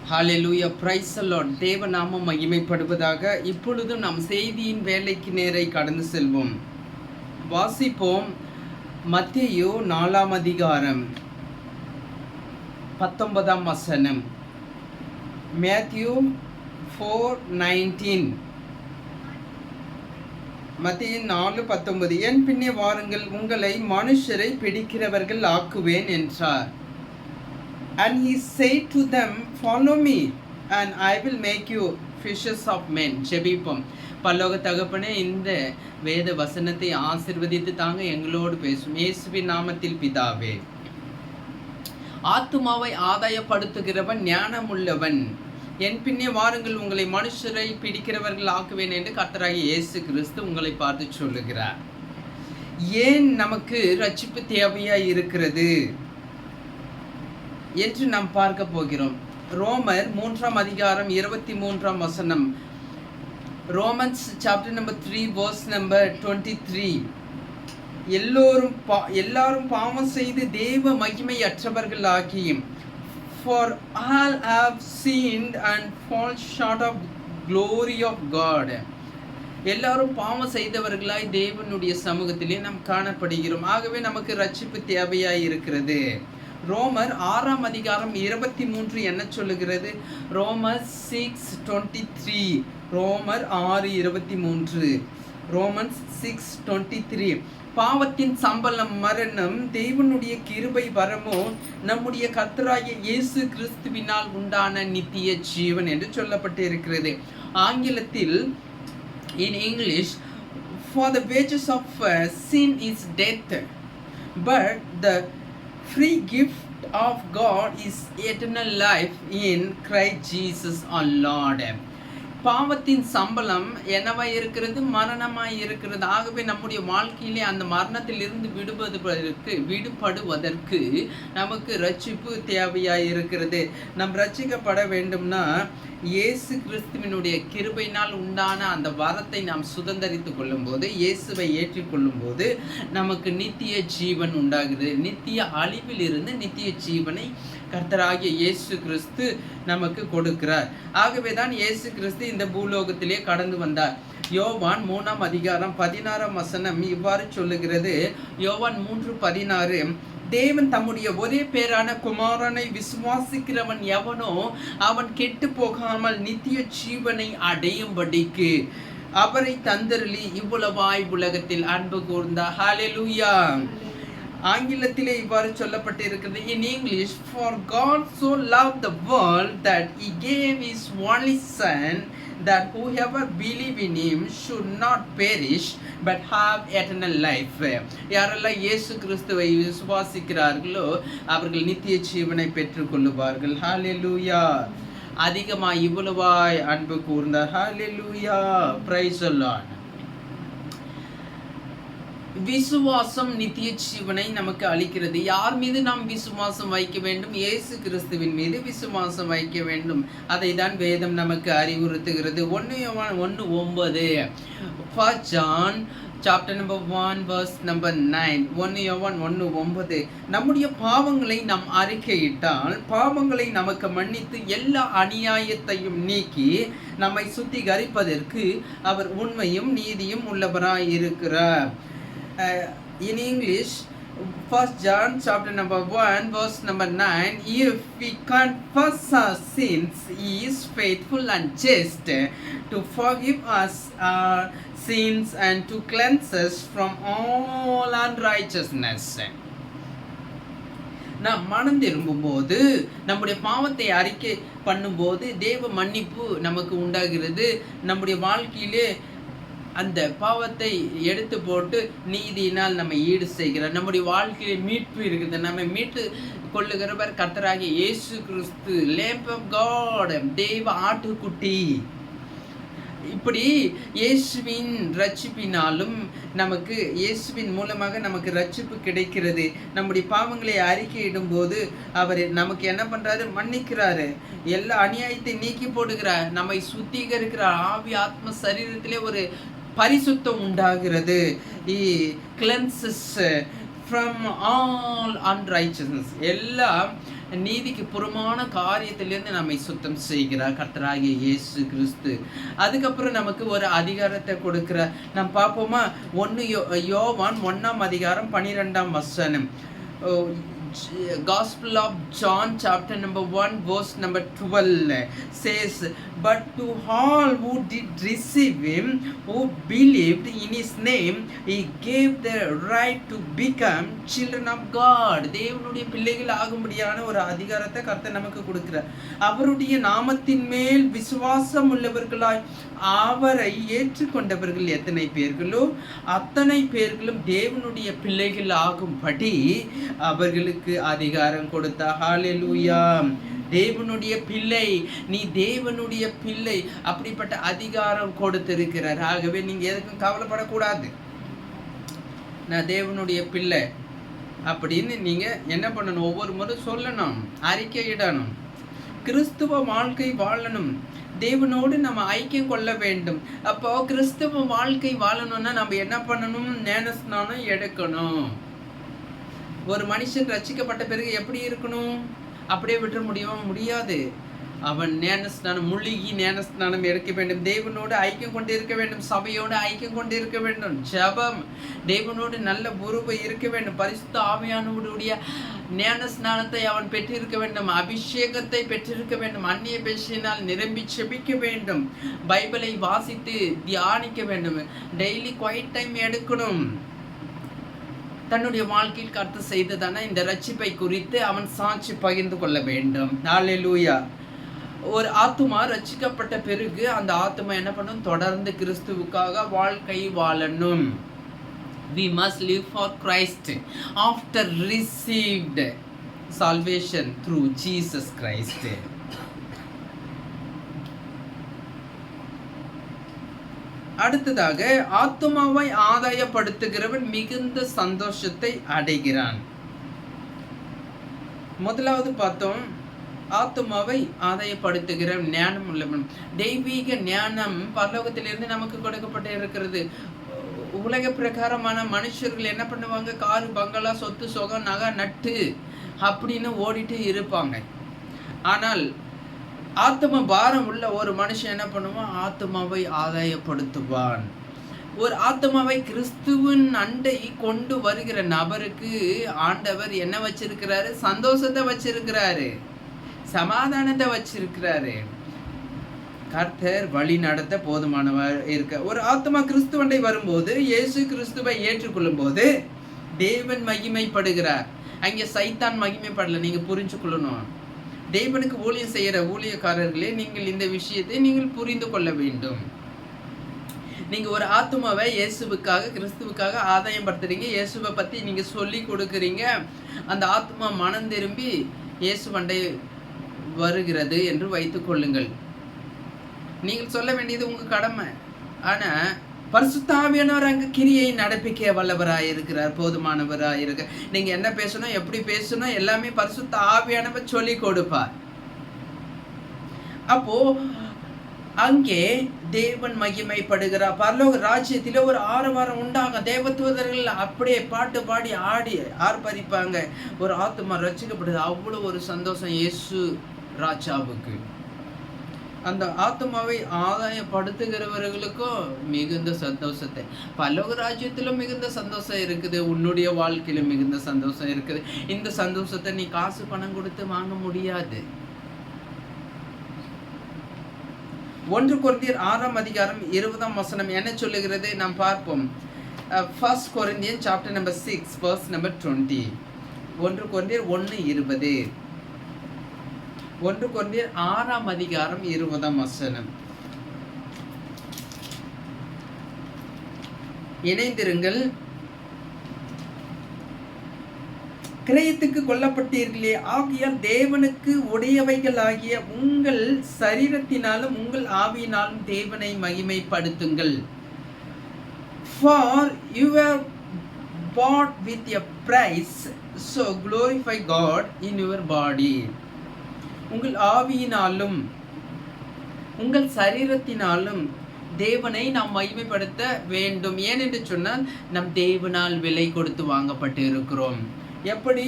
Hallelujah, praise the Lord. தேவ நாமம் மகிமைப்படுவதாக. இப்பொழுதும் நாம் செய்தியின் வேலைக்கு நேரை கடந்து செல்வோம். வாசிப்போம். மத்தேயு 4 அதிகாரம் 19 வசனம். மேத்யூ 4:19. மத்தேயு 4:19. என் பின்னே வாருங்கள், உங்களை மனுஷரை பிடிக்கிறவர்கள் ஆக்குவேன் என்றார். And he said to them, follow me and I will make you fishers of men. ஜெபிப்போம். பரலோக தகப்பனே, இந்த வேத வசனத்தை ஆசீர்வதித்து தாங்க, எங்களோடு பேசும் இயேசுவின் நாமத்தில் பிதாவே. ஆத்துமாவை ஆதாயப்படுத்துகிறவன் ஞானமுள்ளவன். என் பின்னே வாருங்கள், உங்களை மனுஷரை பிடிக்கிறவர்கள் ஆக்குவேன் என்று கர்த்தராகிய இயேசு கிறிஸ்து உங்களை பார்த்து சொல்லுகிறார். ஏன் நமக்கு ரட்சிப்பு தேவையாய் இருக்கிறது என்று நாம் பார்க்க போகிறோம். ரோமர் 3 அதிகாரம் 23 வசனம். Romans chapter number 3 verse number 23. எல்லாரும் பாவம் செய்து தேவ மகிமையற்றவர்கள் ஆகியும், for all have sinned and fall short of glory of God. எல்லாரும் பாவம் செய்தவர்களாய் தேவனுடைய சமூகத்திலே நாம் காணப்படுகிறோம். ஆகவே நமக்கு ரட்சிப்பு தேவையாய் இருக்கிறது. ரோமர் 6 அதிகாரம் 23 என்ன சொல்லுகிறது? ரோமர் 6:23. ரோமர் 6:23. ரோமன்ஸ் 6:23. பாவத்தின் சம்பளம் மரணம், தேவனுடைய கிருபை வரமோ நம்முடைய கர்த்தராகிய இயேசு கிறிஸ்துவினால் உண்டான நித்திய ஜீவன் என்று சொல்லப்பட்டு இருக்கிறது. ஆங்கிலத்தில், in English, for the wages of sin is death, but the free gift of God is eternal life in Christ Jesus our Lord. பாவத்தின் சம்பளம் என்னவா இருக்கிறது? மரணமாய் இருக்கிறது. ஆகவே நம்முடைய வாழ்க்கையிலே அந்த மரணத்திலிருந்து விடுபடுவதற்கு நமக்கு ரட்சிப்பு தேவையாய் இருக்கிறது. நம் ரட்சிக்கப்பட வேண்டும்னா இயேசு கிறிஸ்துவினுடைய கிருபையினால் உண்டான அந்த வரத்தை நாம் சுதந்தரித்து கொள்ளும் போது, இயேசுவை ஏற்றுக்கொள்ளும் போது நமக்கு நித்திய ஜீவன் உண்டாகுது. நித்திய அழிவில் இருந்து நித்திய ஜீவனை கர்த்தராகிய இயேசு கிறிஸ்து நமக்கு கொடுக்கிறார். ஆகவே தான் இயேசு கிறிஸ்து இந்த பூலோகத்திலே கடந்து வந்தார். யோவான் 3 அதிகாரம் 16 வசனம் இவ்வாறு சொல்லுகிறது. யோவான் 3:16. தேவன் தம்முடைய ஒரே பேரான குமாரனை விசுவாசிக்கிறவன் எவனோ அவன் கெட்டு போகாமல் நித்திய ஜீவனை அடையும்படிக்கு அவரை தந்தருளி இவ்வளவாய் உலகத்தில் அன்பு கூர்ந்தார். ஹalleluya. ஆங்கிலத்திலே இவ்வாறு சொல்லப்பட்டு இருக்கிறது. in English, for God so loved the world that he gave his only son, that whoever believe in him should not perish but have eternal life. யாரெல்லாம் இயேசு கிறிஸ்துவை விசுவாசிக்கிறார்களோ அவர்கள் நித்திய ஜீவனை பெற்றுக் கொள்ளுவார்கள். ஹalleluya. அதிகமாய் இவ்வளவாய் அன்பு கூர்ந்தார். ஹalleluya. praise the Lord. விசுவாசம் நித்திய ஜீவனை நமக்கு அளிக்கிறது. யார் மீது நாம் விசுவாசம் வைக்க வேண்டும்? இயேசு கிறிஸ்துவின் மீது விசுவாசம் வைக்க வேண்டும். அதை தான் வேதம் நமக்கு அறிவுறுத்துகிறது. 1 யோவான் 1:9. First John chapter number 1 verse number 9. 1 யோவான் 1:9. நம்முடைய பாவங்களை நாம் அறிக்கையிட்டால் பாவங்களை நமக்கு மன்னித்து எல்லா அநியாயத்தையும் நீக்கி நம்மை சுத்திகரிப்பதற்கு அவர் உண்மையும் நீதியும் உள்ளவராய் இருக்கிறார். In English, First John chapter number 1 verse number 9. If we confess our sins, he is faithful and just to forgive us our sins and to cleanse us from all unrighteousness. நாம் மனம் திரும்பும்போது, நம்முடைய பாவத்தை அறிக்கை பண்ணும்போது தேவ மன்னிப்பு நமக்கு உண்டாகிறது. நம்முடைய வாழ்க்கையிலே அந்த பாவத்தை எடுத்து போட்டு நீதியினால் நம்ம ஈடு செய்கிறார். நம்முடைய வாழ்க்கையில மீட்பு இருக்குது. நம்ம மீட்டு கொள்ளுகிறவர் கர்த்தராகிய இயேசு கிறிஸ்து, lamb of God, தேவ ஆட்டுக்குட்டி. இப்படி இயேசுவின் ரட்சிப்பினாலும் நமக்கு, இயேசுவின் மூலமாக நமக்கு ரட்சிப்பு கிடைக்கிறது. நம்முடைய பாவங்களை அறிக்கையிடும் போது அவர் நமக்கு என்ன பண்றாரு? மன்னிக்கிறாரு. எல்லா அநியாயத்தை நீக்கி போடுகிறார். நம்மை சுத்திகரிக்கிறார். ஆவி ஆத்ம சரீரத்திலே ஒரு பரிசுத்தம் உண்டாகிறது. He cleanses from all unrighteousness. எல்லா நீதிக்கு புறமான காரியத்திலிருந்து நம்மை சுத்தம் செய்கிறார் கர்த்தராகிய இயேசு கிறிஸ்து. அதுக்கப்புறம் நமக்கு ஒரு அதிகாரத்தை கொடுக்கிறார். நம்ம பார்ப்போமா? 1 யோவான் 1ஆம் அதிகாரம் 12ஆம் வசனம். Gospel of John chapter number 1 verse number 12 says, but to all who did receive him, who believed in his name, he gave the right to become children of God. தேவனுடைய பிள்ளைகள் ஆகும்படியான ஒரு அதிகாரத்தை கர்த்தர் நமக்கு கொடுக்கிறார். அவருடைய நாமத்தின் மேல் விசுவாசம் உள்ளவர்களாய் அவரை ஏற்றுக்கொண்டவர்கள் எத்தனை பேர்களோ அத்தனை பேர்களும் தேவனுடைய பிள்ளைகள் ஆகும்படி அவர்களுக்கு அதிகாரம் கொடுத்தார். ஹல்லேலூயா. தேவனுடைய பிள்ளை, நீ தேவனுடைய பிள்ளை, அப்படிப்பட்ட அதிகாரம் கொடுத்திருக்கிறார். ஆகவே நீங்க எதுக்கும் கவலைப்படக்கூடாது. நான் தேவனுடைய பிள்ளை அப்படின்னு நீங்க என்ன பண்ணணும்? ஒவ்வொரு முறை சொல்லணும், அறிக்கையிடணும். கிறிஸ்துவ வாழ்க்கை வாழணும். தேவனோடு நம்ம ஐக்கியம் கொள்ள வேண்டும். அப்போ கிறிஸ்துவ வாழ்க்கை வாழணும்னா நம்ம என்ன பண்ணணும்? ஞானஸ்நானம் எடுக்கணும். ஒரு மனுஷன் ரட்சிக்கப்பட்ட பிறகு எப்படி இருக்கணும்? அப்படியே விட்டுற முடியாது. அவன் ஞானஸ்நானம், முழுகி ஞானஸ்நானம் எடுக்க வேண்டும். தேவனோடு ஐக்கியம் கொண்டு இருக்க வேண்டும். சபையோடு ஐக்கியம் கொண்டு இருக்க வேண்டும். ஜெபம், தேவனோடு நல்ல உறவு இருக்க வேண்டும். பரிசுத்த ஆவியானவருடைய ஞானஸ்நானத்தை அவன் பெற்றிருக்க வேண்டும். அபிஷேகத்தை பெற்றிருக்க வேண்டும். அந்நிய பேசினால் நிரம்பி செபிக்க வேண்டும். பைபிளை வாசித்து தியானிக்க வேண்டும். டெய்லி குவைட் டைம் எடுக்கணும். தன்னுடைய வாழ்க்கையில் கர்த்தர் செய்ததான இந்த ரட்சிப்பை குறித்து அவன் சாட்சி பகிர்ந்து கொள்ள வேண்டும். ஹல்லேலூயா. ஒரு ஆத்துமா ரட்சிக்கப்பட்ட பிறகு அந்த ஆத்துமா என்ன பண்ணும்? தொடர்ந்து கிறிஸ்துவுக்காக வாழ்க்கை வாழணும். We must live for Christ after received salvation through Jesus Christ. அடுத்ததாக, ஆத்துமாவை ஆதாயப்படுத்துகிறவன் மிகுந்த சந்தோஷத்தை அடைகிறான். முதலாவது பார்த்தோம், ஆத்துமாவை ஆதாயப்படுத்துகிற ஞானம் உள்ளவன். தெய்வீக ஞானம் பரலோகத்திலிருந்து நமக்கு கொடுக்கப்பட்டு இருக்கிறது. உலக பிரகாரமான மனுஷர்கள் என்ன பண்ணுவாங்க? காரு, பங்களா, சொத்து, சுகம், நகை, நட்டு அப்படின்னு ஓடிட்டு இருப்பாங்க. ஆனால் ஆத்ம பாரம் உள்ள ஒரு மனுஷன் என்ன பண்ணுவான்? ஆத்மாவை ஆதாயப்படுத்துவான். ஒரு ஆத்மாவை கிறிஸ்துவின் அண்டை கொண்டு வருகிற நபருக்கு ஆண்டவர் என்ன வச்சிருக்கிறாரு? சந்தோஷத்தை வச்சிருக்கிறாரு, சமாதானத்தை வச்சிருக்கிறாரு. கர்த்தர் வழி நடத்த போதுமானவர் இருக்க. ஒரு ஆத்மா கிறிஸ்துவண்டை வரும்போது, இயேசு கிறிஸ்துவை ஏற்றுக்கொள்ளும் போது தேவன் மகிமைப்படுகிறார். அங்கே சைத்தான் மகிமைப்படல. நீங்க புரிஞ்சு கொள்ளணும். தேவனுக்கு ஊழியம் செய்கிற ஊழியக்காரர்களே, நீங்கள் இந்த விஷயத்தை நீங்கள் புரிந்து கொள்ள வேண்டும். நீங்க ஒரு ஆத்துமாவை இயேசுவுக்காக, கிறிஸ்துவுக்காக ஆதாயம் படுத்துறீங்க. இயேசுவை பத்தி நீங்க சொல்லி கொடுக்குறீங்க. அந்த ஆத்மா மனம் திரும்பி இயேசுவண்டை வருகிறது என்று வைத்துக் கொள்ளுங்கள். நீங்கள் சொல்ல வேண்டியது உங்க கடமை. ஆனா பரிசுத்த ஆவியானவர் அங்க கிரியை நடப்பிக்க வல்லவராய் இருக்கிறார், போதுமானவராய் இருக்க. நீங்க என்ன பேசணும், எப்படி பேசணும், எல்லாமே பரிசுத்த ஆவியானவர் சொல்லி கொடுப்பார். அப்போ அங்கே தேவன் மகிமைப்படுகிறார். பரலோக ராஜ்யத்திலே ஒரு ஆரவாரம் உண்டாக தேவதூதர்கள் அப்படியே பாட்டு பாடி ஆடி ஆர்ப்பரிப்பாங்க. ஒரு ஆத்துமா ரட்சிக்கப்படுது. அவ்வளவு ஒரு சந்தோஷம் இயேசு ராஜாவுக்கு. அந்த ஆத்மாவை ஆதாயப்படுத்துகிறவர்களுக்கும் மிகுந்த சந்தோஷத்தை. பரலோக ராஜ்யத்திலும் மிகுந்த சந்தோஷம் இருக்குது. உன்னுடைய வாழ்க்கையிலும் மிகுந்த சந்தோஷம் இருக்குது. இந்த சந்தோஷத்தை நீ காசு பணம் கொடுத்து வாங்க முடியாது. 1 கொரிந்தியர் 6ஆம் அதிகாரம் 20ஆம் வசனம் என்ன சொல்லுகிறது? நாம் பார்ப்போம். 1 Corinthians chapter number 6 verse number 20. 1 கொரிந்தியர் 1:20. 1 கொரிந்தியர் 6ஆம் அதிகாரம் 20ஆம் வசனம். இணைந்திருங்கள். கிரயத்துக்கு கொல்லப்பட்டீர்களே, ஆகியால் தேவனுக்கு உடையவைகள் ஆகிய உங்கள் சரீரத்தினாலும் உங்கள் ஆவியினாலும் தேவனை மகிமைப்படுத்துங்கள். For you were bought with a price, so glorify God in your body. உங்கள் ஆவியினாலும் உங்கள் சரீரத்தினாலும் தேவனை நாம் மகிமைப்படுத்த வேண்டும். ஏனென்று சொன்னால், நம் தேவனால் விலை கொடுத்து வாங்கப்பட்டு இருக்கிறோம். எப்படி?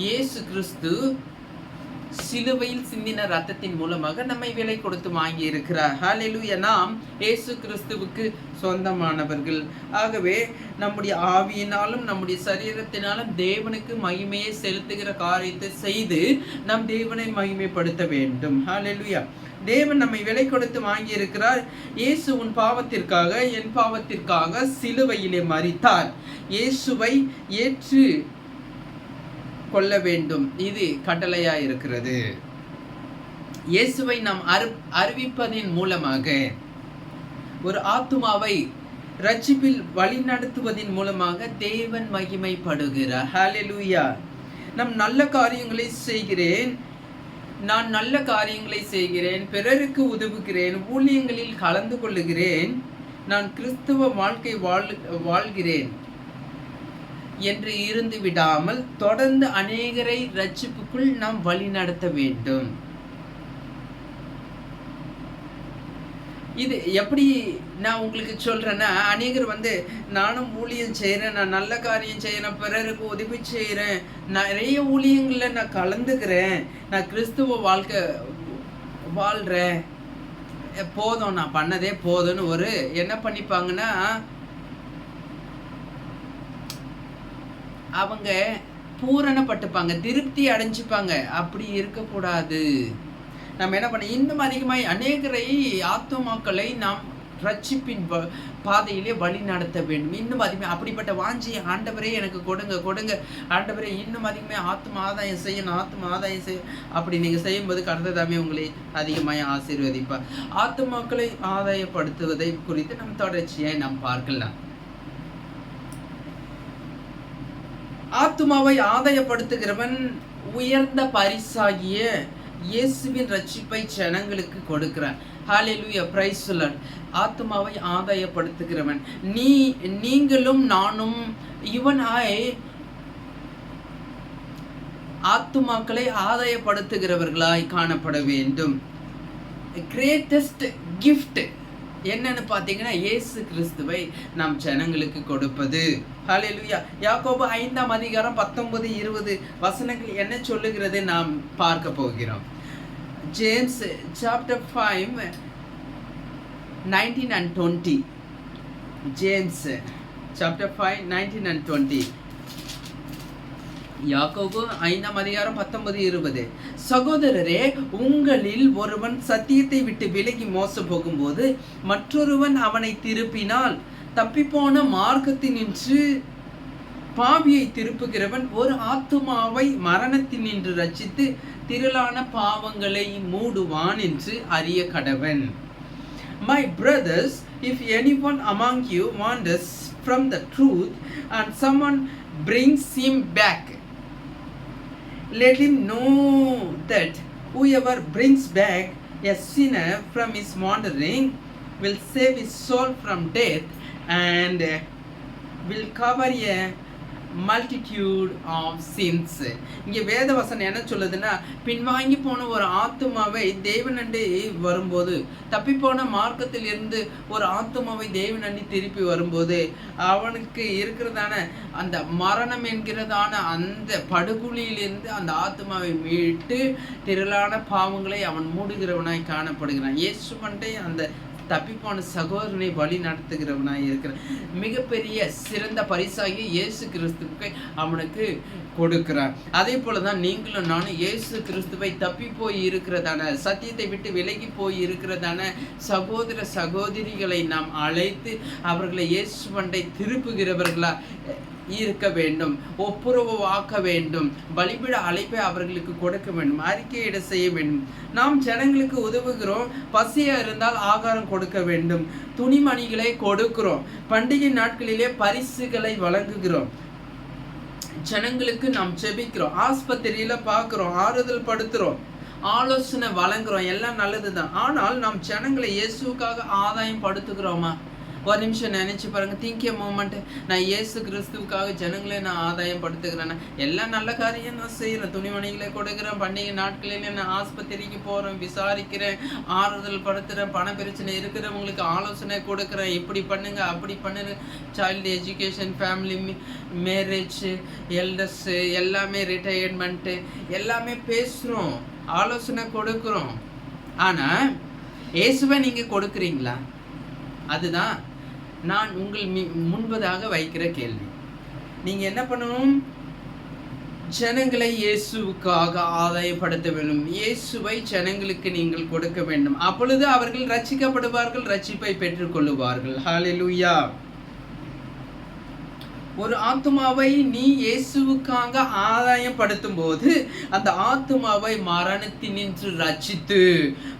இயேசு கிறிஸ்து சிலுவையில் சிந்தின ரத்தத்தின் மூலமாக நம்மை விலை கொடுத்து வாங்கி இருக்கிறார். ஹல்லேலூயா. நாம் இயேசு கிறிஸ்துவுக்கு சொந்தமானவர்கள். ஆகவே நம்முடைய ஆவியினாலும் நம்முடைய சரீரத்தினாலும் தேவனுக்கு மகிமையை செலுத்துகிற காரியத்தை செய்து நம் தேவனை மகிமைப்படுத்த வேண்டும். ஹல்லேலூயா. தேவன் நம்மை விலை கொடுத்து வாங்கி இருக்கிறார். இயேசு உன் பாவத்திற்காக என் பாவத்திற்காக சிலுவையிலே மரித்தார். இயேசுவை ஏற்று கொள்ள வேண்டும். இது கட்டளையா இருக்கிறது. இயேசுவை நாம் அறிவிப்பதின் மூலமாக ஒரு ஆத்துமாவை ரட்சிப்பில் வழிநடத்துவதின் மூலமாக தேவன் மகிமைப்படுகிறார். ஹல்லேலூயா. நான் நல்ல காரியங்களை செய்கிறேன், பிறருக்கு உதவுகிறேன், ஊழியங்களில் கலந்து கொள்ளுகிறேன், நான் கிறிஸ்துவ வாழ்க்கை வாழ்கிறேன் என்று இருந்து விடாமல் தொடர்ந்து அநேகரை ரட்சிப்புக்குள் நாம் வழி நடத்த வேண்டும். இது எப்படி நான் உங்களுக்கு சொல்றேன்னா, அநேகர் நானும் ஊழியம் செய்கிறேன், நான் நல்ல காரியம் செய்கிறேன், பிறருக்கு உதவி செய்கிறேன், நிறைய ஊழியங்களில் நான் கலந்துக்கிறேன், நான் கிறிஸ்துவ வாழ்க்கை வாழ்கிறேன், போதும் நான் பண்ணதே போதும்னு என்ன பண்ணிப்பாங்கன்னா, அவங்க பூரணப்பட்டுப்பாங்க, திருப்தி அடைஞ்சுப்பாங்க. அப்படி இருக்கக்கூடாது. நம்ம என்ன பண்ண, இன்னும் அதிகமாய் அநேகரை ஆத்துமாக்களை நாம் ரட்சிப்பின் பாதையிலே வழி நடத்த வேண்டும். இன்னும் அதிகமாக அப்படிப்பட்ட வாஞ்சி ஆண்டவரே எனக்கு கொடுங்க ஆண்டவரே, இன்னும் அதிகமாக ஆத்ம ஆதாயம் செய்யணும். அப்படி நீங்கள் செய்யும்போது கர்த்தர் உங்களை அதிகமாக ஆசீர்வதிப்பார். ஆத்துமாக்களை ஆதாயப்படுத்துவதை குறித்து நம் தொடர்ச்சியை நாம் பார்க்கலாம். ஆத்துமாவை ஆதாயப்படுத்துகிறவன் உயர்ந்த பரிசாகிய இயேசுவின் ரட்சிப்பை ஜனங்களுக்கு கொடுக்கிறான். ஹல்லேலூயா, பிரைஸ் தி லார்ட். ஆத்துமாவை ஆதாயப்படுத்துகிறவன் நீங்களும் நானும் ஆத்துமாக்களை ஆதாயப்படுத்துகிறவர்களாய் காணப்பட வேண்டும். கிரேட்டஸ்ட் கிஃப்ட் என்னன்னு பார்த்தீங்கன்னா, இயேசு கிறிஸ்துவை நாம் ஜனங்களுக்கு கொடுப்பது. ஹல்லேலூயா. யாக்கோபு 5ஆம் அதிகாரம் 19-20 வசனங்கள் என்ன சொல்லுகிறது நாம் பார்க்க போகிறோம். James chapter 5 19 and 20. James chapter 5 19 and 20. யாக்கோபு 5ஆம் அதிகாரம் 19-20. சகோதரரே, உங்களில் ஒருவன் சத்தியத்தை விட்டு விலகி மோசம் போகும்போது மற்றொருவன் அவனை திருப்பினால், தப்பிப்போன மார்க்கத்தினின்று பாவியை திருப்புகிறவன் ஒரு ஆத்துமாவை மரணத்தினின்று ரட்சித்து திரளான பாவங்களை மூடுவான் என்று அறிய கடவன். My brothers, if anyone among you wanders from the truth and someone brings him back, let him know that whoever brings back a sinner from his wandering will save his soul from death and will cover a multitude of sins. இங்கே வேதவசனம் என்ன சொல்லுதுன்னா, பின்வாங்கி போன ஒரு ஆத்துமாவை தேவனண்டி வரும்போது, தப்பிப்போன மார்க்கத்தில் இருந்து ஒரு ஆத்துமாவை தேவனண்டி திருப்பி வரும்போது அவனுக்கு இருக்கிறதான அந்த மரணம் என்கிறதான அந்த படுகொலியிலிருந்து அந்த ஆத்துமாவை மீட்டு திரளான பாவங்களை அவன் மூடுகிறவனாய் காணப்படுகிறான். இயேசுவண்டை அந்த தப்பிப்போன சகோதரனை வழி நடத்துகிறவனாய் இருக்கிற மிகப்பெரிய சிறந்த பரிசாகி இயேசு கிறிஸ்துவுக்கு அவனுக்கு கொடுக்கிறார். அதே போலதான் நீங்களும் நானும் இயேசு கிறிஸ்துவை தப்பி போய் இருக்கிறதான, சத்தியத்தை விட்டு விலகி போய் இருக்கிறதான சகோதர சகோதரிகளை நாம் அழைத்து அவர்களை இயேசுவண்டை திருப்புகிறவர்களா இருக்க வேண்டும், ஒப்புரவு ஆக்க வேண்டும், பலிபீட அழைப்பை அவர்களுக்கு கொடுக்க வேண்டும், அறிக்கையிட செய்ய வேண்டும். நாம் ஜனங்களுக்கு உதவுகிறோம், பசியா இருந்தால் ஆகாரம் கொடுக்க வேண்டும், துணிமணிகளை கொடுக்கிறோம், பண்டிகை நாட்களிலே பரிசுகளை வழங்குகிறோம், ஜனங்களுக்கு நாம் செபிக்கிறோம், ஆஸ்பத்திரியில பார்க்கிறோம், ஆறுதல் படுத்துறோம், ஆலோசனை வழங்குறோம், எல்லாம் நல்லதுதான். ஆனால் நாம் ஜனங்களை இயேசுக்காக ஆதாயம் படுத்துகிறோமா? ஒரு நிமிஷம் நினைச்சு பாருங்க, திங்க் எ மோமெண்ட். நான் இயேசு கிறிஸ்துவுக்காக ஜனங்களை நான் ஆதாயம் படுத்துக்கிறேன்னா, எல்லாம் நல்ல காரியம் நான் செய்கிறேன், துணிமணிகளை கொடுக்குறேன், பண்டிகை நாட்களில் நான் ஆஸ்பத்திரிக்கு போகிறேன், விசாரிக்கிறேன், ஆறுதல் படுத்துகிறேன், பண பிரச்சனை இருக்கிறவங்களுக்கு ஆலோசனை கொடுக்குறேன், இப்படி பண்ணுங்க அப்படி பண்ணுங்க, child education, family marriage, elders எல்லாமே, ரிட்டையர்மெண்ட்டு எல்லாமே பேசுகிறோம். ஆலோசனை கொடுக்கிறோம். ஆனா இயேசுவை நீங்க கொடுக்குறீங்களா? அதுதான் நான் உங்கள் முன்பதாக வைக்கிற கேள்வி. நீங்க என்ன பண்ணணும்? ஜனங்களை இயேசுவுக்காக ஆதாயப்படுத்த வேண்டும். இயேசுவை ஜனங்களுக்கு நீங்கள் கொடுக்க வேண்டும். அப்பொழுது அவர்கள் ரட்சிக்கப்படுவார்கள், ரட்சிப்பை பெற்றுக் கொள்ளுவார்கள். ஹல்லேலூயா. ஒரு ஆத்துமாவை நீ இயேசுவுக்காக ஆதாயப்படுத்தும் போது அந்த ஆத்துமாவை மரணத்தினின்று ரட்சித்து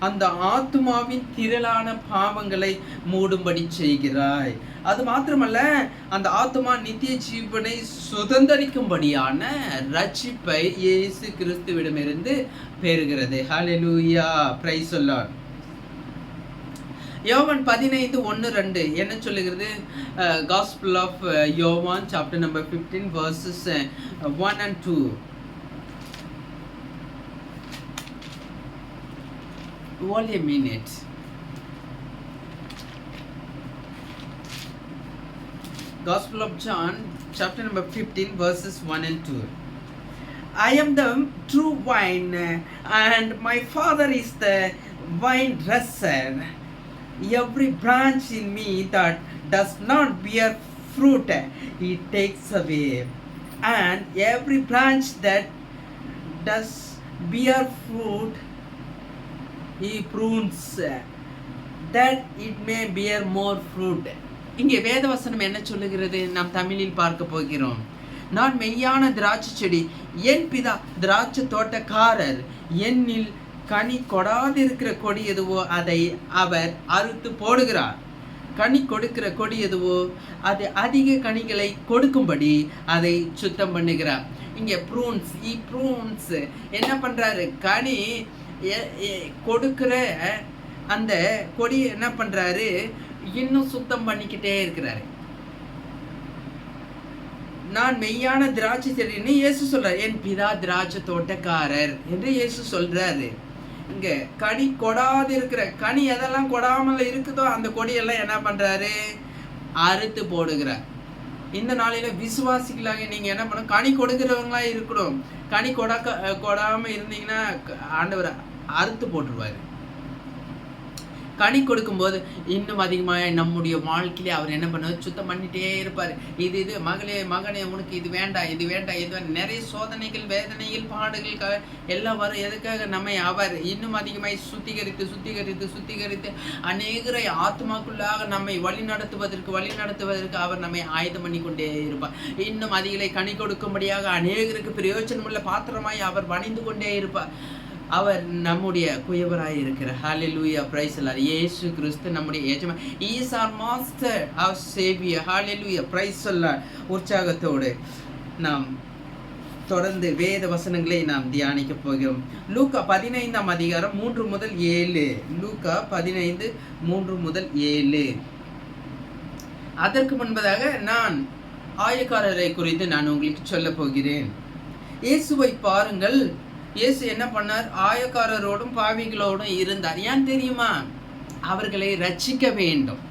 அந்த ஆத்துமாவின் திரளான பாவங்களை மூடும்படி செய்கிறாய். அது மாத்திரமல்ல, அந்த ஆத்துமா நித்திய ஜீவனை சுதந்தரிக்கும்படியான ரட்சிப்பை இயேசு கிறிஸ்துவிடமிருந்து பெறுகிறது. ஹல்லேலூயா, பிரைஸ் தி லார்ட். யோவான் 15:1-2 என்ன சொல்லுகிறது? Gospel of Yovan chapter number 15 verses 1 and 2. Only a minute. Gospel of John chapter number 15 verses 1 and 2. I am the true vine and my Father is the vine dresser. Every branch in me that does not bear fruit, he takes away. And every branch that does bear fruit, he prunes, that it may bear more fruit. இங்கே வேதவசனம் என்ன சொல்லுகிறது? நாம் தமிழில் பார்க்க போகிறோம். நான் மெய்யான திராட்சை செடி, என் பிதா திராட்சை தோட்டக்காரர். என்னில் கனி கொடாதிருக்கிற கொடி எதுவோ அதை அவர் அறுத்து போடுகிறார். கனி கொடுக்கிற கொடி எதுவோ அது அதிக கனிகளை கொடுக்கும்படி அதை சுத்தம் பண்ணுகிறார். இங்கே ப்ரூன்ஸ் என்ன பண்றாரு? கனி கொடுக்கிற அந்த கொடி என்ன பண்றாரு? இன்னும் சுத்தம் பண்ணிக்கிட்டே இருக்கிறாரு. நான் மெய்யான திராட்சை செடின்னு இயேசு சொல்றாரு. என் பிதா திராட்சை தோட்டக்காரர் என்று இயேசு சொல்றாரு. இங்க கனி கொடாது இருக்கிற கனி எதெல்லாம் கொடாமல் இருக்குதோ அந்த கொடியெல்லாம் என்ன பண்றாரு? அறுத்து போடுகிறார். இந்த நாளில விசுவாசிகளாக நீங்க என்ன பண்ணணும்? கனி கொடுக்கிறவங்களா இருக்கணும். கனி கொடாம இருந்தீங்கன்னா ஆண்டவர் அறுத்து போட்டுருவாரு. கனி கொடுக்கும்போது இன்னும் அதிகமாக நம்முடைய வாழ்க்கையிலே அவர் என்ன பண்ணுவார்? சுத்தம் பண்ணிட்டே இருப்பார். இது மகனே உனக்கு இது வேண்டாம், இது நிறைய சோதனைகள், வேதனைகள், பாடுகள் எல்லாம் வரும். எதுக்காக? நம்மை அவர் இன்னும் அதிகமாக சுத்திகரித்து அநேகரை ஆத்மாக்குள்ளாக நம்மை வழி நடத்துவதற்கு அவர் நம்மை ஆயுதம் பண்ணி கொண்டே இருப்பார். இன்னும் அதிகளை கனி கொடுக்கும்படியாக அநேகருக்கு பிரயோஜனமுள்ள பாத்திரமாய் அவர் வணிந்து கொண்டே இருப்பார். அவர் நம்முடைய குயவராய் இருக்கிறார். ஹல்லேலூயா, பிரைஸ் தி லார்ட். இயேசு கிறிஸ்து நம்முடைய எஜமான். He is our master, our savior. Hallelujah, praise the Lord. உற்சாகத்தோடு நாம் தொடர்ந்து வேத வசனங்களை நாம் தியானிக்க போகிறோம். லூக்கா 15ஆம் அதிகாரம் 3-7. லூக்கா 15:3-7. அதற்கு முன்பதாக நான் ஆயக்காரரை குறித்து நான் உங்களுக்கு சொல்ல போகிறேன். இயேசுவை பாருங்கள். இயேசு என்ன பண்ணார்? ஆயக்காரரோடும் பாவிகளோடும் இருந்தார். ஏன் தெரியுமா? அவர்களை ரட்சிக்க வேண்டும்.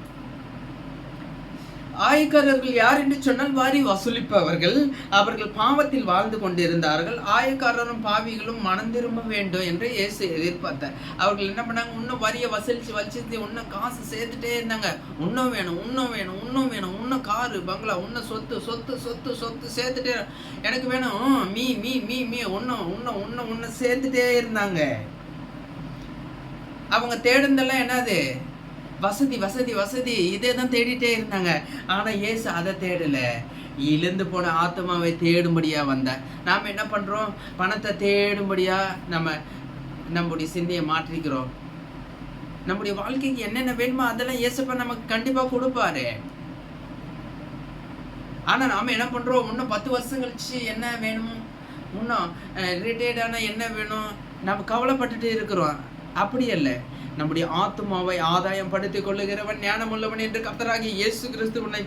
ஆயக்காரர்கள் யார் என்று சொன்னால் வரி வசூலிப்பவர்கள். அவர்கள் பாவத்தில் வாழ்ந்து கொண்டிருந்தார்கள். ஆயக்காரரும் பாவிகளும் மனம் திரும்ப வேண்டும் என்று இயேசு எதிர்பார்த்தார். அவர்கள் என்ன பண்ணாங்க? இன்னும் வரியை வசூலிச்சு இன்னும் காசு சேர்த்துட்டே இருந்தாங்க. இன்னும் இன்னும் காரு பங்களா, இன்னும் சொத்து சேர்த்துட்டே, எனக்கு வேணும், மீ இன்னும் சேர்த்துட்டே இருந்தாங்க. அவங்க தேடுந்தெல்லாம் என்னது? வசதி இதே தான் தேடிட்டே இருந்தாங்க. ஆனா இயேசு அதை தேடல. இழந்து போன ஆத்மாவை தேடும்படியா வந்தார். நாம் என்ன பண்றோம்? பணத்தை தேடும்படியா நம்முடைய சிந்தையை மாற்றிக்கிறோம். நம்முடைய வாழ்க்கைக்கு என்னென்ன வேணுமோ அதெல்லாம் இயேசுப்பா நமக்கு கண்டிப்பா கொடுப்பாரு. ஆனா நாம என்ன பண்றோம்? இன்னும் 10 வருஷம் கழிச்சு என்ன வேணுமோ, இன்னும் ரிட்டையர்டான என்ன வேணும், நம்ம கவலைப்பட்டுட்டு இருக்கிறோம். அப்படி அல்ல. நம்முடைய ஆத்மாவை ஆதாயம் படுத்திக் கொள்ளுகிறவன் ஞானமுள்ளவன் என்று கர்த்தராகிய இயேசு கிறிஸ்து உன்னை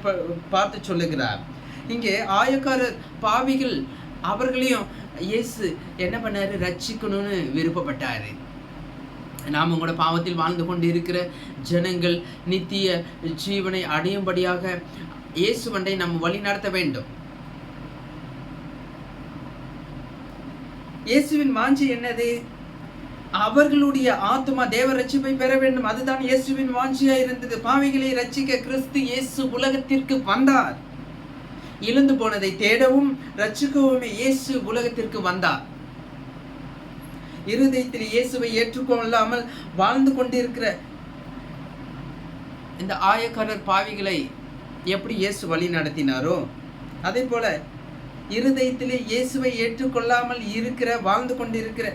பார்த்து சொல்லுகிறார். இங்கே ஆயக்காரர் பாவிகள் அவர்களையும் இயேசு என்ன பண்ணாரு? ரட்சிக்கணும்னு விருப்பப்பட்டாரு. நாம கூட பாவத்தில் வாழ்ந்து கொண்டு இருக்கிற ஜனங்கள் நித்திய ஜீவனை அடையும்படியாக இயேசுவண்டை நாம் வழி நடத்த வேண்டும். இயேசுவின் வாஞ்சை என்னது? அவர்களுடைய ஆத்துமா தேவ ரட்சிப்பை பெற வேண்டும். அதுதான் இயேசுவின் வாஞ்சியா இருந்தது. பாவிகளை ரட்சிக்க கிறிஸ்து இயேசு உலகத்திற்கு வந்தார். இழந்து போனதை தேடவும் ரட்சிக்கவுமே இயேசு உலகத்திற்கு வந்தார். இருதயத்தில் இயேசுவை ஏற்றுக்கொள்ளாமல் வாழ்ந்து கொண்டிருக்கிற இந்த ஆயக்காரர் பாவிகளை எப்படி இயேசு வழி நடத்தினாரோ, அதே போல இருதயத்திலே இயேசுவை ஏற்றுக்கொள்ளாமல் வாழ்ந்து கொண்டிருக்கிற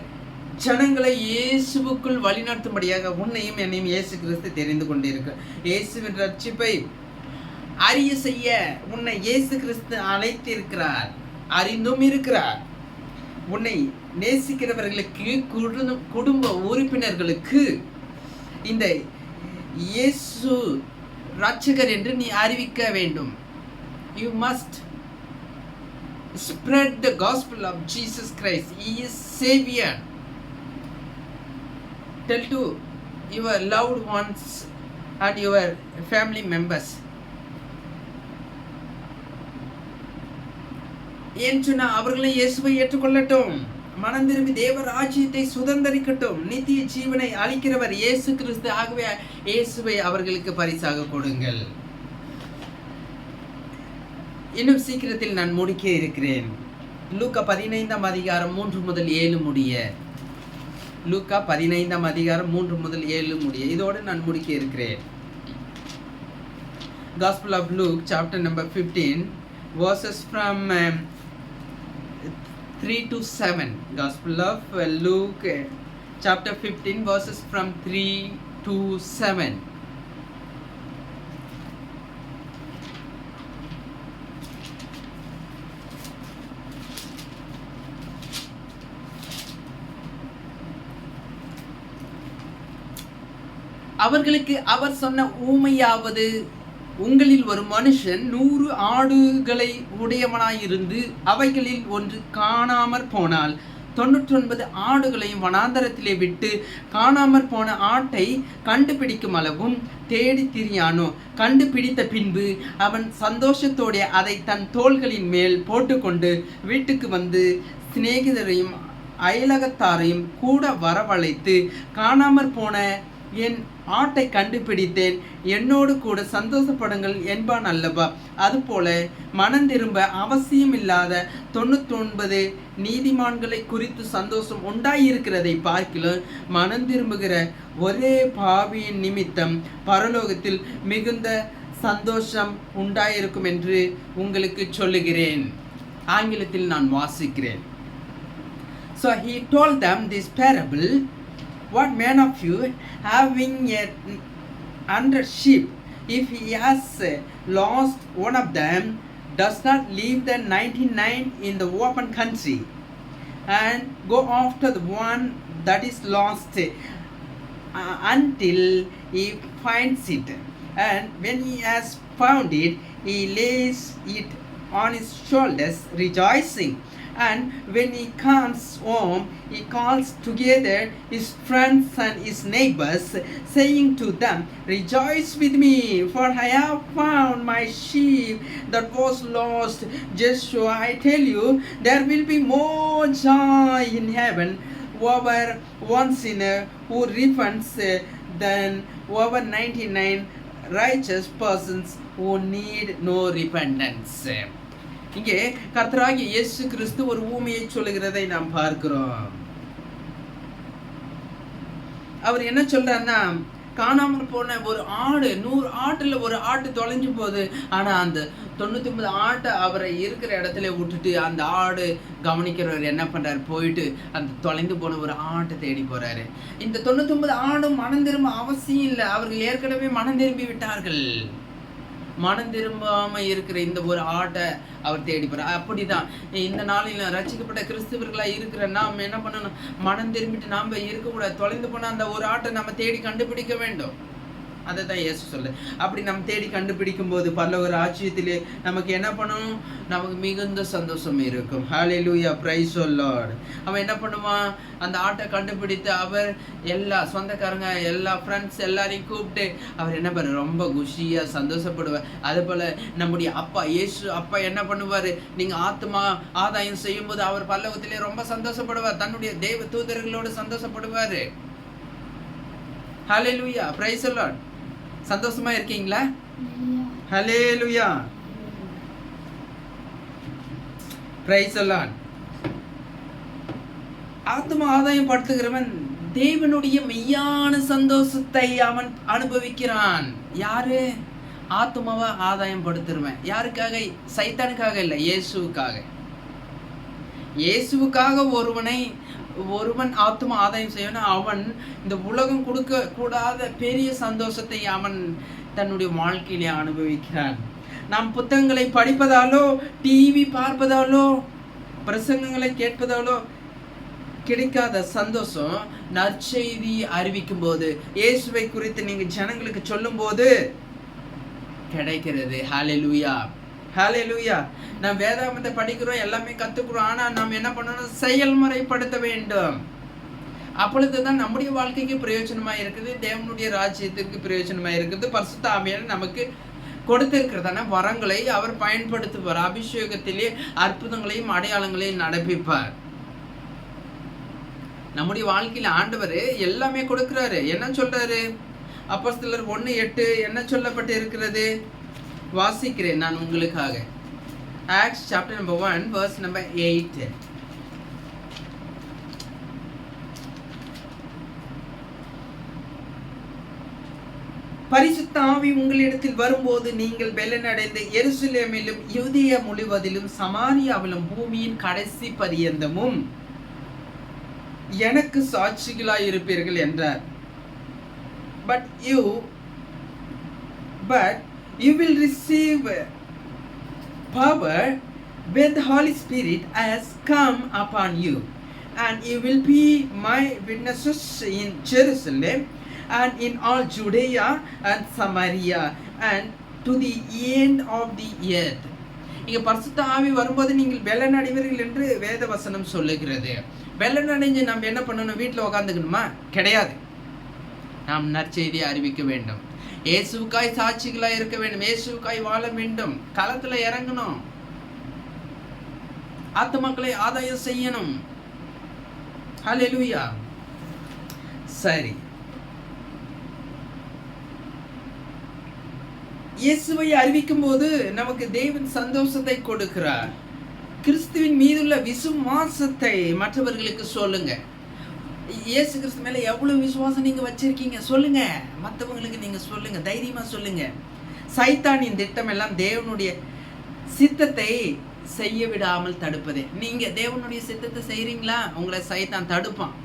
ஜனங்களை இயேசுவுக்குள் வழிநடத்தும்படியாக உன்னையும் என்னையும் இயேசு கிறிஸ்து தெரிந்து கொண்டிருக்க, இயேசுவின் ரட்சிப்பை அறிய செய்ய உன்னை இயேசு கிறிஸ்து அழைத்திருக்கிறார், அறிந்தும் இருக்கிறார். உன்னை நேசிக்கிறவர்களுக்கு, குடும்ப உறுப்பினர்களுக்கு இந்த இயேசு ரட்சகர் என்று நீ அறிவிக்க வேண்டும். You must spread the gospel of Jesus Christ. He is Savior. Tell to your loved ones and your family members. ஏன் சொன்னா அவர்களை இயேசுவை ஏற்றுக்கொள்ளட்டும், மனம் திரும்பி தேவ ராஜ்யத்தை சுதந்தரிக்கட்டும். நித்திய ஜீவனை அளிக்கிறவர் இயேசு கிறிஸ்து. ஆகவே இயேசுவை அவர்களுக்கு பரிசாக கொடுங்கள். இன்னும் சீக்கிரத்தில் நான் முடிக்க இருக்கிறேன். லூக்கா 15 அதிகாரம் 3 முதல் 7 முடிய. லூக்கா 15 அதிகாரம் 3 முதல் 7 முடிய. இதோடு நான் முடிக்க இருக்கிறேன். Gospel of Luke chapter number 15 verses from 3 to 7. Gospel of Luke chapter 15 verses from 3 to 7. அவர்களுக்கு அவர் சொன்ன ஊமையாவது, உங்களில் ஒரு மனுஷன் 100 ஆடுகளை உடையவனாயிருந்து அவைகளில் ஒன்று காணாமற் போனால் 99 ஆடுகளையும் வனாந்தரத்திலே விட்டு காணாமற் போன ஆட்டை கண்டுபிடிக்கும் அளவும் தேடி திரியானோ. கண்டுபிடித்த பின்பு அவன் சந்தோஷத்தோടെ அதை தன் தோள்களின் மேல் போட்டுக்கொண்டு வீட்டுக்கு வந்து சிநேகிதரையும் அயலகத்தாரையும் கூட வரவழைத்து, காணாமற் போன என் ஆட்டை கண்டுபிடித்தேன், என்னோடு கூட சந்தோஷப்படுங்கள் என்பான் அல்லவா. அதுபோல மனம் திரும்ப அவசியம் இல்லாத 99 நீதிமான்களை குறித்து சந்தோஷம் உண்டாயிருக்கிறதை பார்க்கிலும் மனம் திரும்புகிற ஒரே பாவியின் நிமித்தம் பரலோகத்தில் மிகுந்த சந்தோஷம் உண்டாயிருக்கும் என்று உங்களுக்கு சொல்லுகிறேன். ஆங்கிலத்தில் நான் வாசிக்கிறேன். So he told them this parable. What man of you, having 100 sheep, if he has lost one of them, does not leave the 99 in the open country and go after the one that is lost until he finds it? And when he has found it, he lays it on his shoulders, rejoicing. And when he comes home, he calls together his friends and his neighbors, saying to them, "Rejoice with me, for I have found my sheep that was lost." Just so I tell you, there will be more joy in heaven over one sinner who repents than over 99 righteous persons who need no repentance. இங்கே கர்த்தராகிய இயேசு கிறிஸ்து ஒரு ஊமையை சொல்லுகிறதை நாம் பார்க்கிறோம். அவர் என்ன சொல்றாருன்னா, காணாமல் போன ஒரு ஆடு, 100 ஆட்டுல ஒரு ஆட்டு தொலைஞ்சு போகுது. ஆனா அந்த 99 ஆட்டை அவரை இருக்கிற இடத்துல விட்டுட்டு அந்த ஆடு கவனிக்கிறவர் என்ன பண்றாரு, போயிட்டு அந்த தொலைந்து போன ஒரு ஆட்டை தேடி போறாரு. இந்த 99 ஆடும் மனம் திரும்ப அவசியம் இல்லை, அவர்கள் ஏற்கனவே மனம் திரும்பி விட்டார்கள். மனம் திரும்பாம இருக்கிற இந்த ஒரு ஆட்டை அவர் தேடி போறார். அப்படிதான் இந்த நாளில் ரட்சிக்கப்பட்ட கிறிஸ்தவர்களா இருக்கிற நாம் என்ன பண்ணணும், மனம் திரும்பிட்டு நாம இருக்கக்கூடாது. தொலைந்து போன அந்த ஒரு ஆட்டை நம்ம தேடி கண்டுபிடிக்க வேண்டும். அதை தான் இயேசு சொல்லு. அப்படி நம்ம தேடி கண்டுபிடிக்கும் போது பரலோக ராஜ்யத்திலே நமக்கு என்ன பண்ணணும்? நமக்கு மிகுந்த சந்தோஷம் இருக்கும். ஹல்லேலூயா, பிரைஸ் தி லார்ட். அவன் என்ன பண்ணுவான்? அந்த ஆட்டை கண்டுபிடித்து அவர் எல்லா சொந்தக்காரங்க எல்லா ஃப்ரெண்ட்ஸ் எல்லாரையும் கூப்பிட்டு அவர் என்ன பண்ண ரொம்ப குஷியா சந்தோஷப்படுவார். அதே போல நம்முடைய அப்பா இயேசு அப்பா என்ன பண்ணுவார்? நீங்க ஆத்மா ஆதாயம் செய்யும் போது அவர் பரலோகத்திலே ரொம்ப சந்தோஷப்படுவார். தன்னுடைய தேவ தூதர்களோடு சந்தோஷப்படுவார். ஹல்லேலூயா, பிரைஸ் தி லார்ட். சந்தோஷமா இருக்கீங்களா? ஹல்லேலூயா, பிரைஸ் தி லார்ட். ஆத்மா ஆதாயம் படுத்துகிறவன் தேவனுடைய மெய்யான சந்தோஷத்தை அவன் அனுபவிக்கிறான். யாரு? ஆத்மாவை ஆதாயம் படுத்துருவன். யாருக்காக? சைத்தானுக்காக இல்லை, இயேசுவுக்காக. இயேசுவுக்காக ஒருவன் ஆத்மா ஆதாயம் செய்யணும். அவன் இந்த உலகம் கொடுக்க கூடாத பெரிய சந்தோஷத்தை அவன் தன்னுடைய வாழ்க்கையிலே அனுபவிக்கிறான். நாம் புத்தகங்களை படிப்பதாலோ டிவி பார்ப்பதாலோ பிரசங்கங்களை கேட்பதாலோ கிடைக்காத சந்தோஷம் நற்செய்தி அறிவிக்கும் போது இயேசுவை குறித்து நீங்க ஜனங்களுக்கு சொல்லும் போது கிடைக்கிறது. ஹல்லேலூயா, ஹல்லேலூயா. நாம் வேதாகமத்தை படிக்கிறோம், எல்லாமே கத்துக்கிறோம். ஆனா நாம் என்ன பண்ணணும்? செயல்முறைப்படுத்த வேண்டும். அப்பொழுதுதான் நம்முடைய வாழ்க்கைக்கு பிரயோஜனமா இருக்குது, தேவனுடைய ராஜ்யத்துக்கு பிரயோஜனமா இருக்குது. பரிசுத்த ஆவியானவர் நமக்கு கொடுத்திருக்கிறதான வரங்களை அவர் பயன்படுத்துவார். அபிஷேகத்திலே அற்புதங்களையும் அடையாளங்களையும் நடப்பிப்பார். நம்முடைய வாழ்க்கையில ஆண்டவர் எல்லாமே கொடுக்கிறாரு. என்ன சொல்றாரு? அப்போஸ்தலர் 1:8 என்ன சொல்லப்பட்டு இருக்கிறது? வாசிக்கிறேன் நான் உங்களுக்காக. Acts chapter number 1 verse number 8. பரிசுத்த ஆவி உங்களிடத்தில் வரும்போது நீங்கள் பெலனடைந்து எருசலேமிலும் யூதேயா முழுவதிலும் சமாரியாவிலும் பூமியின் கடைசி பரியந்தமும் எனக்கு சாட்சிகளாய் இருப்பீர்கள் என்றார். But you will receive power when the Holy Spirit has come upon you, and you will be my witnesses in Jerusalem and in all Judea and Samaria and to the end of the earth. இங்க பரிசுத்த ஆவி வரும்போது நீங்கள் பெலன் அடைவீர்கள் என்று வேத வசனம் சொல்லுகிறது. பெலன் அடைஞ்சு நம்ம என்ன பண்ணணும்? வீட்டில் உட்காந்துக்கணுமா? கிடையாது. நாம் நற்செய்தியை அறிவிக்க வேண்டும். இயேசுவுக்காய் சாட்சிகளாய் இருக்க வேண்டும். இயேசுவுக்காய் வாழ வேண்டும். களத்துல இறங்கணும். ஆத்துமாக்களை ஆதாயம் செய்யணும். ஹல்லேலூயா. சரி, இயேசுவை அறிவிக்கும் போது நமக்கு தேவன் சந்தோஷத்தை கொடுக்கிறார். கிறிஸ்துவின் மீதுள்ள விசுவாசத்தை மற்றவர்களுக்கு சொல்லுங்க. இயேசு கிறிஸ்து மேல எவ்வளவு விசுவாசம் நீங்க வச்சிருக்கீங்க சொல்லுங்க. மற்றவங்களுக்கு நீங்க சொல்லுங்க, தைரியமா சொல்லுங்க. சைத்தானின் திட்டம் எல்லாம் தேவனுடைய சித்தத்தை செய்ய விடாமல் தடுப்பதே. நீங்க தேவனுடைய சித்தத்தை செய்றீங்களா? உங்களை சைத்தான் தடுப்பான்.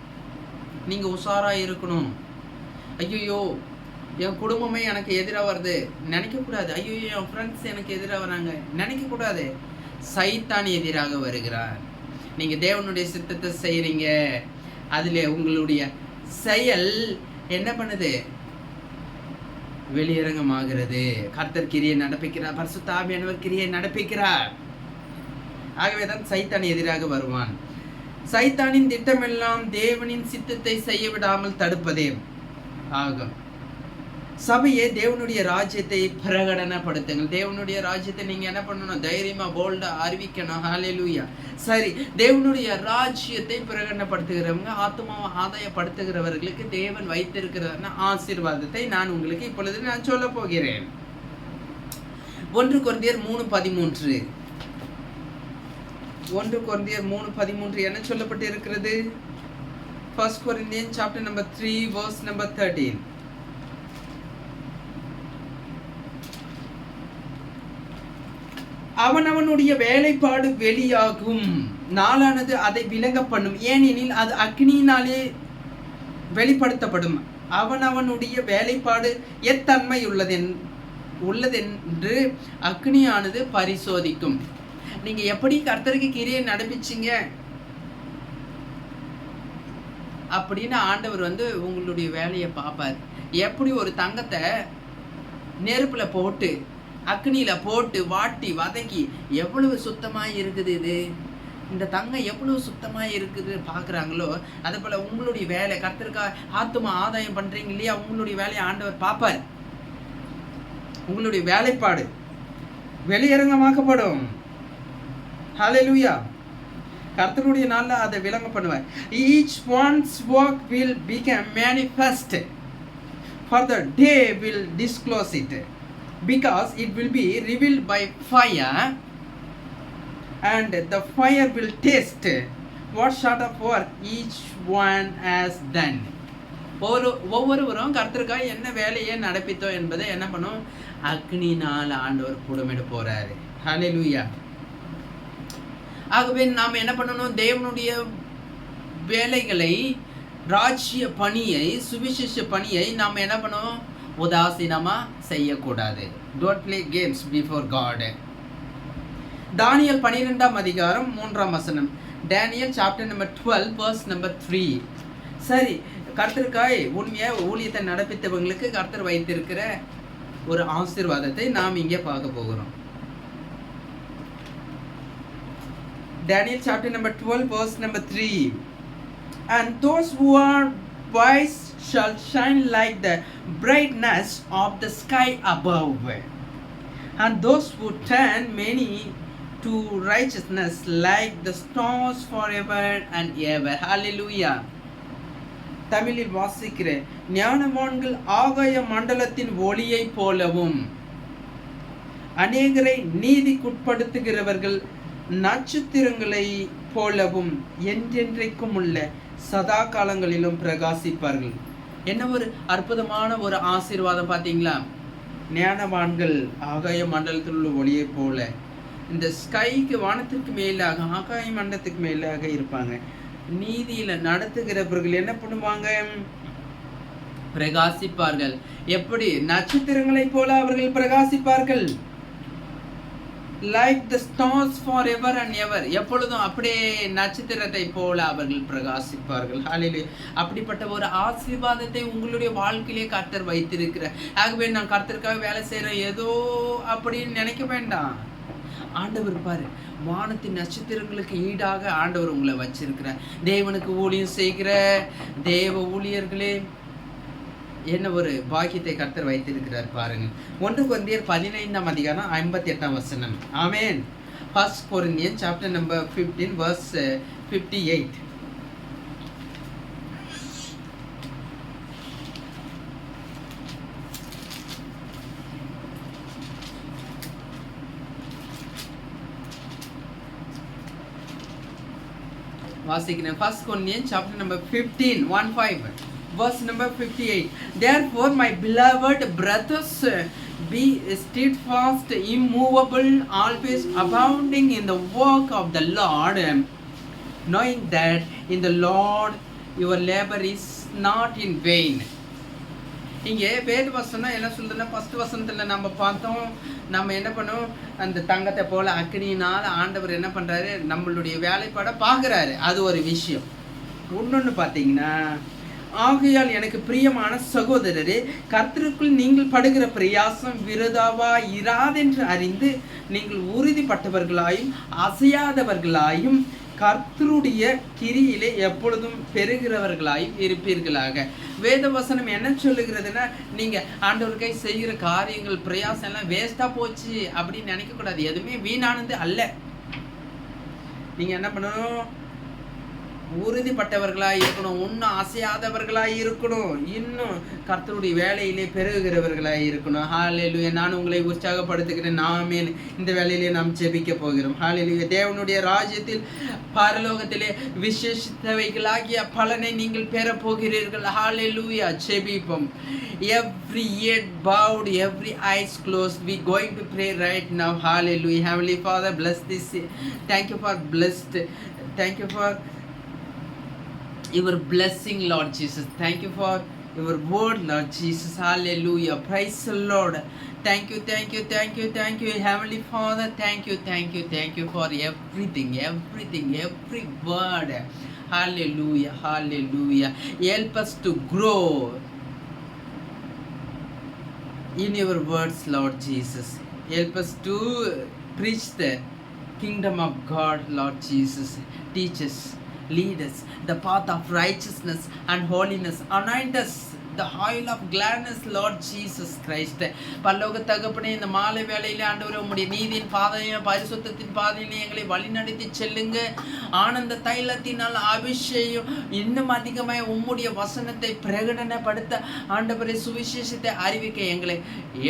நீங்க உஷாரா இருக்கணும். ஐயோ என் குடும்பமே எனக்கு எதிராக வருது நினைக்க கூடாது. ஐயோ என் ஃப்ரெண்ட்ஸ் எனக்கு எதிராக வராங்க நினைக்க கூடாது. சைத்தான் எதிராக வருகிறார். நீங்க தேவனுடைய சித்தத்தை செய்றீங்க, அதுல உங்களுடைய செயல் என்ன பண்ணுது? வெளியரங்கமாகிறது. கர்த்தர் கிரியை நடப்பிக்கிறார், பரிசுத்த ஆவியானவர் கிரியை நடப்பிக்கிறார். ஆகவேதான் சைத்தான் எதிராக வருவான். சைத்தானின் திட்டமெல்லாம் தேவனின் சித்தத்தை செய்ய விடாமல் தடுப்பதே ஆகும். சபையே தேவனுடைய ராஜ்யத்தை பிரகடனப்படுத்துங்கள். தேவனுடைய ராஜ்யத்தை நீங்க என்ன பண்ணணும்? தைரியமா போல்டா அறிவிக்கணும். ஹல்லேலூயா. சரி, தேவனுடைய ராஜ்யத்தை பிரகடனப்படுத்துகிறவங்க, ஆத்மாவை ஆதாயப்படுத்துகிறவர்களுக்கு தேவன் வைத்திருக்கிற ஆசீர்வாதத்தை நான் உங்களுக்கு இப்பொழுது நான் சொல்ல போகிறேன். 1 கொரிந்தியர் 3:13. 1 கொரிந்தியர் 3:13 என்ன சொல்லப்பட்டு இருக்கிறது? 1 Corinthians chapter number 3 verse number 13. அவனவனுடைய வேலைப்பாடு வெளியாகும் நாளானது அதை விளங்க பண்ணும், ஏனெனில் அது அக்னியினாலே வெளிப்படுத்தப்படும். அவனவனுடைய வேலைப்பாடு எத்தன்மை உள்ளதென்று அக்னியானது பரிசோதிக்கும். நீங்க எப்படி கர்த்தருக்கு கிரியை நடப்பிச்சீங்க அப்படின்னு ஆண்டவர் உங்களுடைய வேலையை பார்ப்பார். எப்படி ஒரு தங்கத்தை நெருப்புல போட்டு அக்னியில போட்டு வாட்டி வதக்கி எவ்வளவு சுத்தமா இருக்குது இது, இந்த தங்கம் எவ்வளவு சுத்தமா இருக்குது பார்க்குறாங்களோ, அதே போல உங்களுடைய வேலை கர்த்தருக்கா ஆத்துமா ஆதாயம் பண்றீங்க இல்லையா, உங்களுடைய வேலையை ஆண்டவர் பார்ப்பார். உங்களுடைய வேலைப்பாடு வெளியரங்கமாக்கப்படும். ஹல்லேலூயா. கர்த்தருடைய நாள்ல அதை விளங்க பண்ணுவார். Each one's work will become manifest, for the day will disclose it, because it will be revealed by fire, and the fire will test what sort of work each one has done. ஒவ்வொருவரும் கர்த்தருக்காக என்ன வேலையை நடப்பித்தோம் என்பதை என்ன பண்ணும், அக்னினால் ஆண்டவர் கூடமிட போறாரு. ஹல்லேலூயா. ஆகவே நாம் என்ன பண்ணணும், தேவனுடைய வேலைகளை, ராஜ்ய பணியை, சுவிசேஷ பணியை நாம் என்ன பண்ணணும், உதாசீனமா செய்யக்கூடாது. Don't play games before God. Daniel 12ஆம் அதிகாரம் 3ஆம் வசனம். Daniel chapter number 12 verse number 3. சரி, கர்த்தருக்காய் உண்மையா ஊழியத்தை நடப்பித்தவங்களுக்கு கர்த்தர் வைத்திருக்கிற ஒரு ஆசீர்வாதத்தை நாம் இங்கே பார்க்க போகிறோம். Daniel chapter number 12 verse number 3. And those who are wise shall shine like the brightness of the sky above, and those who turn many to righteousness like the stars forever and ever. Hallelujah. தமிழில் வாசிக்கிறேன். ஞானவான்கள் ஆகாய மண்டலத்தின் ஒளியை போலவும் அநேகரை நீதிக்குட்படுத்துகிறவர்கள் நட்சத்திரங்களை போலவும் என்றென்றைக்கும் உள்ள சதா காலங்களிலும் பிரகாசிப்பார்கள். என்ன ஒரு அற்புதமான ஒரு ஆசீர்வாதம் பார்த்தீங்களா. ஞானவான்கள் ஆகாய மண்டலத்தில் உள்ள ஒளியை போல இந்த ஸ்கைக்கு வானத்திற்கு மேலாக ஆகாய மண்டலத்துக்கு மேலாக இருப்பாங்க. நீதியில நடத்துகிறவர்கள் என்ன பண்ணுவாங்க, பிரகாசிப்பார்கள். எப்படி, நட்சத்திரங்களை போல அவர்கள் பிரகாசிப்பார்கள். Like the stars for ever and ever, எப்பொழுதும் அப்படியே நட்சத்திரத்தை போல அவர்கள் பிரகாசிப்பார்கள். ஹல்லேலூயா. அப்படிப்பட்ட ஒரு ஆசீர்வாதத்தை உங்களுடைய வாழ்க்கையிலே கர்த்தர் வைத்திருக்கிறார். ஆகவே நான் கர்த்தருக்காக வேலை செய்கிறேன் ஏதோ அப்படின்னு நினைக்க வேண்டாம். ஆண்டவர் பாரு, வானத்தின் நட்சத்திரங்களுக்கு ஈடாக ஆண்டவர் உங்களை வச்சிருக்கிறார். தேவனுக்கு ஊழியம் செய்கிற தேவ ஊழியர்களே, என்ன ஒரு பாக்கியத்தை கர்த்தர் வைத்திருக்கிறார் பாருங்க. 1 கொரிந்தியர் 15ஆம் அதிகாரம் 58ஆம் வசனம். ஆமென். 1 Corinthians chapter number 15 verse 58. வாசிக்கிறேன். 1 Corinthians chapter number 15 verse number 58. Therefore my beloved brothers, be steadfast, immovable, always abounding in the work of the Lord, knowing that in the Lord your labor is not in vain. இங்கே வேத வசனம் என்ன சொல்றதுன்னா, first வசனத்தில் நம்ம பார்த்தோம், நம்ம என்ன பண்ணோம், அந்த தங்கத்தை போல அக்னியினால் ஆண்டவர் என்ன பண்றாரு, நம்மளுடைய வேலைப்பாட பார்க்குறாரு. அது ஒரு விஷயம். இன்னொன்று பார்த்தீங்கன்னா, ஆகையால் எனக்கு பிரியமான சகோதரரே, கர்த்தருக்குள் நீங்கள் படுகிற பிரயாசம் விருதாவா இராதென்று அறிந்து நீங்கள் உறுதிப்பட்டவர்களாயும் அசையாதவர்களாயும் கர்த்தருடைய கிரியிலே எப்பொழுதும் பெறுகிறவர்களாயும் இருப்பீர்களாக. வேத வசனம் என்ன சொல்லுகிறதுன்னா, நீங்க ஆண்டவருக்கை செய்கிற காரியங்கள் பிரயாசம் எல்லாம் வேஸ்டா போச்சு அப்படின்னு நினைக்க கூடாது. எதுவுமே வீணானது அல்ல. நீங்க என்ன பண்ணணும், உறுதிப்பட்டவர்களாய் இருக்கணும், இன்னும் அசையாதவர்களாய் இருக்கணும், இன்னும் கர்த்தருடைய வேலையிலே பெருகுகிறவர்களாய் இருக்கணும். ஹல்லேலூயா. நான் உங்களை உற்சாகப்படுத்துகிறேன். நாமே இந்த வேலையிலே நாம் ஜெபிக்க போகிறோம். ஹல்லேலூயா. தேவனுடைய ராஜ்யத்தில் பரலோகத்திலே விசேஷித்தவைகளாகிய பலனை நீங்கள் பெற போகிறீர்கள். ஹல்லேலூயா. ஜெபிப்போம். Every head bowed, every eyes closed. We going to pray right now. Hallelujah. Heavenly Father, bless this. Thank you for blessed. Thank you for your blessing, Lord Jesus. Thank you for your word, Lord Jesus. Hallelujah. Praise the Lord. Thank you, thank you, thank you, thank you, Heavenly Father. Thank you, thank you, thank you for everything, every word. Hallelujah, hallelujah. Help us to grow in your words, Lord Jesus. Help us to preach the kingdom of God, Lord Jesus. Teach us, lead us the path of righteousness and holiness. Anoint us the oil of gladness, Lord Jesus Christ. பரலோக தகப்பனே, இந்த மாலை வேளையிலே ஆண்டவரே உம்முடைய நீதியின் பாதையிலும் பரிசுத்தத்தின் பாதையிலும் எங்களை வழிநடத்தி செல்லுங்க. ஆனந்த தைலத்தினால் அபிஷேகம் இன்னும் அதிகமாய் உம்முடைய வசனத்தை பிரகடனப்படுத்த ஆண்டவரே, சுவிசேஷத்தை அறிவிக்க எங்களை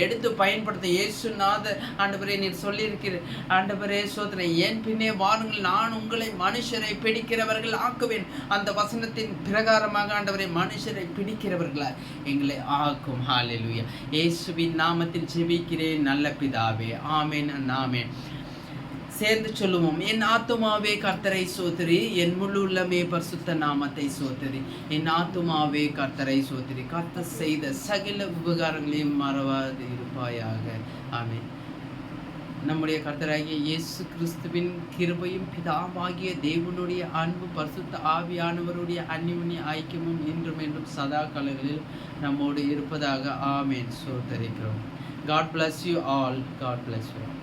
எடுத்து பயன்படுத்த இயேசுநாதர் ஆண்டவரே நீர் சொல்லியிருக்கிறீர். ஆண்டவரே சோதனை, என் பின்னே வாருங்கள், நான் உங்களை மனுஷரை பிடிக்கிறவர்கள் ஆக்குவேன். அந்த வசனத்தின் பிரகாரமாக ஆண்டவரே மனுஷரை பிடிக்கிறவர்களா எங்களை ஆக்கும். ஹல்லேலூயா. இயேசுவின் நாமத்தில் ஜெபிக்கிறேன் நல்ல பிதாவே. ஆமென், ஆமென். சேர்ந்து சொல்லுவோம். என் ஆத்துமாவே கர்த்தரை சோதரி, என் முழு உள்ளமே பரிசுத்த நாமத்தை சோதரி. என் ஆத்துமாவே கர்த்தரை சோதரி, கர்த்தர் செய்த சகல உபகாரங்களையும் மறவாது இருப்பாயாக. ஆமென். நம்முடைய கர்த்தராகிய இயேசு கிறிஸ்துவின் கிருபையும் பிதாவாகிய தேவனுடைய அன்பு பரிசுத்த ஆவியானவருடைய அந்நியுன்ய ஐக்கியமும் இன்றும் என்றும் சதா காலங்களில் நம்மோடு இருப்பதாக. ஆமென். சோதரிக்கிறோம். God bless you all. God bless you all.